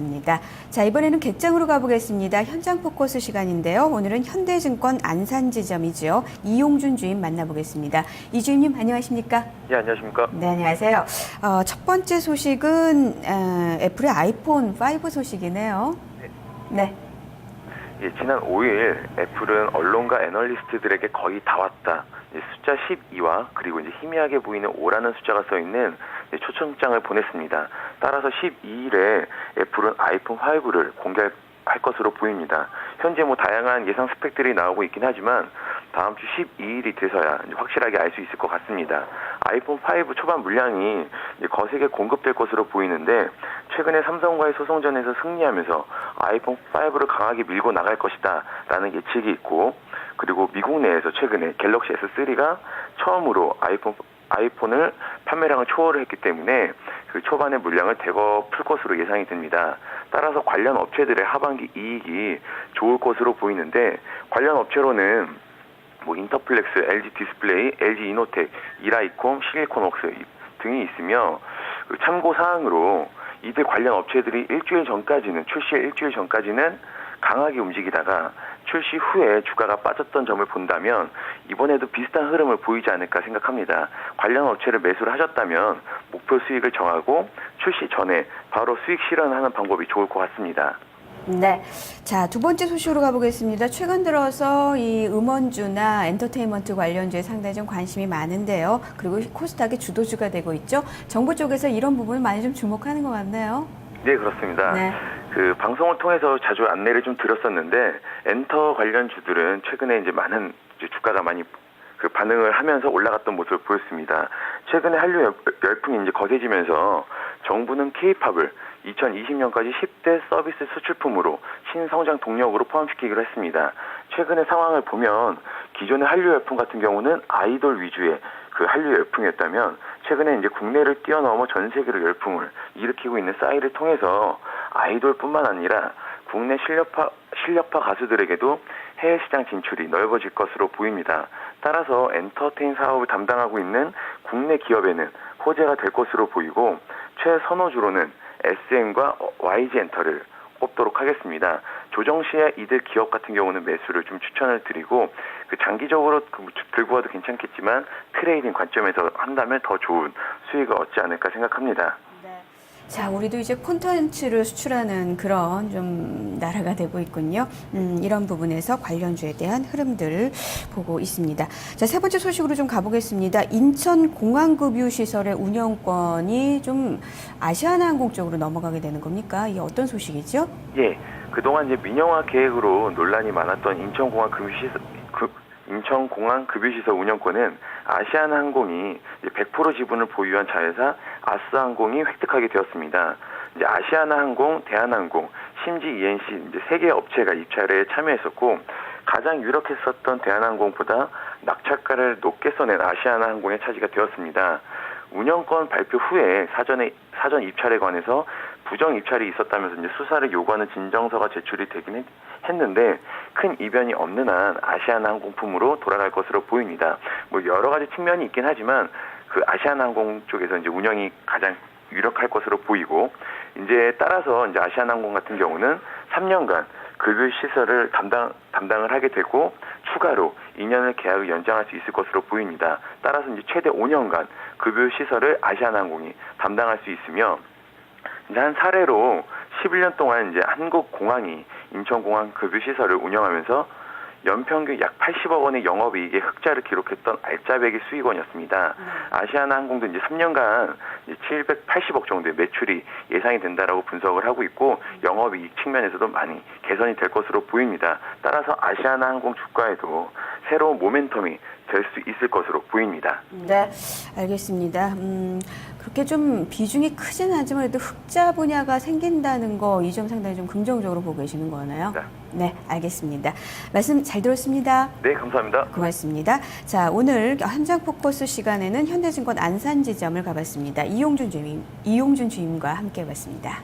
입니다. 자, 이번에는 객장으로 가보겠습니다. 현장 포커스 시간인데요. 오늘은 현대증권 안산지점이죠. 이용준 주임 만나보겠습니다. 이 주임님 안녕하십니까? 예, 안녕하십니까? 네, 안녕하세요. 첫 번째 소식은 애플의 아이폰 5 소식이네요. 네. 예, 지난 5일 애플은 언론과 애널리스트들에게 거의 다 왔다. 숫자 12와 그리고 이제 희미하게 보이는 5라는 숫자가 써 있는 초청장을 보냈습니다. 따라서 12일에 애플은 아이폰 5를 공개할 것으로 보입니다. 현재 다양한 예상 스펙들이 나오고 있긴 하지만 다음 주 12일이 돼서야 확실하게 알 수 있을 것 같습니다. 아이폰 5 초반 물량이 거세게 공급될 것으로 보이는데 최근에 삼성과의 소송전에서 승리하면서 아이폰 5를 강하게 밀고 나갈 것이다 라는 예측이 있고, 그리고 미국 내에서 최근에 갤럭시 S3가 처음으로 아이폰을 판매량을 초월을 했기 때문에 그 초반의 물량을 대거 풀 것으로 예상이 됩니다. 따라서 관련 업체들의 하반기 이익이 좋을 것으로 보이는데, 관련 업체로는 인터플렉스, LG 디스플레이, LG 이노텍, 이라이콤, 시리콘웍스 등이 있으며, 참고 사항으로 이들 관련 업체들이 출시 일주일 전까지는 강하게 움직이다가 출시 후에 주가가 빠졌던 점을 본다면 이번에도 비슷한 흐름을 보이지 않을까 생각합니다. 관련 업체를 매수를 하셨다면 목표 수익을 정하고 출시 전에 바로 수익 실현하는 방법이 좋을 것 같습니다. 네. 자, 두 번째 소식으로 가보겠습니다. 최근 들어서 이 음원주나 엔터테인먼트 관련주에 상당히 좀 관심이 많은데요. 그리고 코스닥의 주도주가 되고 있죠. 정부 쪽에서 이런 부분을 많이 좀 주목하는 것 같네요. 네, 그렇습니다. 네. 방송을 통해서 자주 안내를 좀 드렸었는데, 엔터 관련 주들은 최근에 많은 주가가 많이 반응을 하면서 올라갔던 모습을 보였습니다. 최근에 한류 열풍이 거세지면서 정부는 K-팝을 2020년까지 10대 서비스 수출품으로 신성장 동력으로 포함시키기로 했습니다. 최근의 상황을 보면 기존의 한류 열풍 같은 경우는 아이돌 위주의 한류 열풍이었다면 최근에 국내를 뛰어넘어 전 세계로 열풍을 일으키고 있는 싸이를 통해서 아이돌뿐만 아니라 국내 실력파 가수들에게도 해외 시장 진출이 넓어질 것으로 보입니다. 따라서 엔터테인 사업을 담당하고 있는 국내 기업에는 호재가 될 것으로 보이고, 최선호주로는 SM과 YG엔터를 꼽도록 하겠습니다. 조정 시에 이들 기업 같은 경우는 매수를 좀 추천을 드리고, 장기적으로 들고 와도 괜찮겠지만 트레이딩 관점에서 한다면 더 좋은 수익을 얻지 않을까 생각합니다. 자, 우리도 이제 콘텐츠를 수출하는 그런 좀 나라가 되고 있군요. 이런 부분에서 관련주에 대한 흐름들을 보고 있습니다. 자, 세 번째 소식으로 좀 가보겠습니다. 인천공항급유시설의 운영권이 좀 아시아나항공 쪽으로 넘어가게 되는 겁니까? 이게 어떤 소식이죠? 예, 그동안 민영화 계획으로 논란이 많았던 인천공항 급유시설 운영권은 아시아나항공이 100% 지분을 보유한 자회사 아스항공이 획득하게 되었습니다. 아시아나항공, 대한항공, 심지 ENC 3개 업체가 입찰에 참여했었고, 가장 유력했었던 대한항공보다 낙찰가를 높게 써낸 아시아나항공의 차지가 되었습니다. 운영권 발표 후에 사전 입찰에 관해서 부정 입찰이 있었다면서 수사를 요구하는 진정서가 제출이 되긴 했는데 큰 이변이 없는 한 아시아나항공품으로 돌아갈 것으로 보입니다. 여러 가지 측면이 있긴 하지만 아시아나항공 쪽에서 운영이 가장 유력할 것으로 보이고, 따라서 아시아나항공 같은 경우는 3년간 급유 시설을 담당을 하게 되고 추가로 2년을 계약을 연장할 수 있을 것으로 보입니다. 따라서 최대 5년간 급유 시설을 아시아나항공이 담당할 수 있으며, 한 사례로 11년 동안 한국공항이 인천공항 급유시설을 운영하면서 연평균 약 80억 원의 영업이익에 흑자를 기록했던 알짜배기 수익원이었습니다. 아시아나항공도 3년간 780억 정도의 매출이 예상이 된다라고 분석을 하고 있고, 영업이익 측면에서도 많이 개선이 될 것으로 보입니다. 따라서 아시아나항공 주가에도 새로운 모멘텀이 될 수 있을 것으로 보입니다. 네, 알겠습니다. 그렇게 좀 비중이 크진 않지만 그래도 흑자 분야가 생긴다는 거, 이 점 상당히 좀 긍정적으로 보고 계시는 거네요. 네, 알겠습니다. 말씀 잘 들었습니다. 네, 감사합니다. 고맙습니다. 자, 오늘 현장 포커스 시간에는 현대증권 안산지점을 가봤습니다. 이용준 주임과 함께 해봤습니다.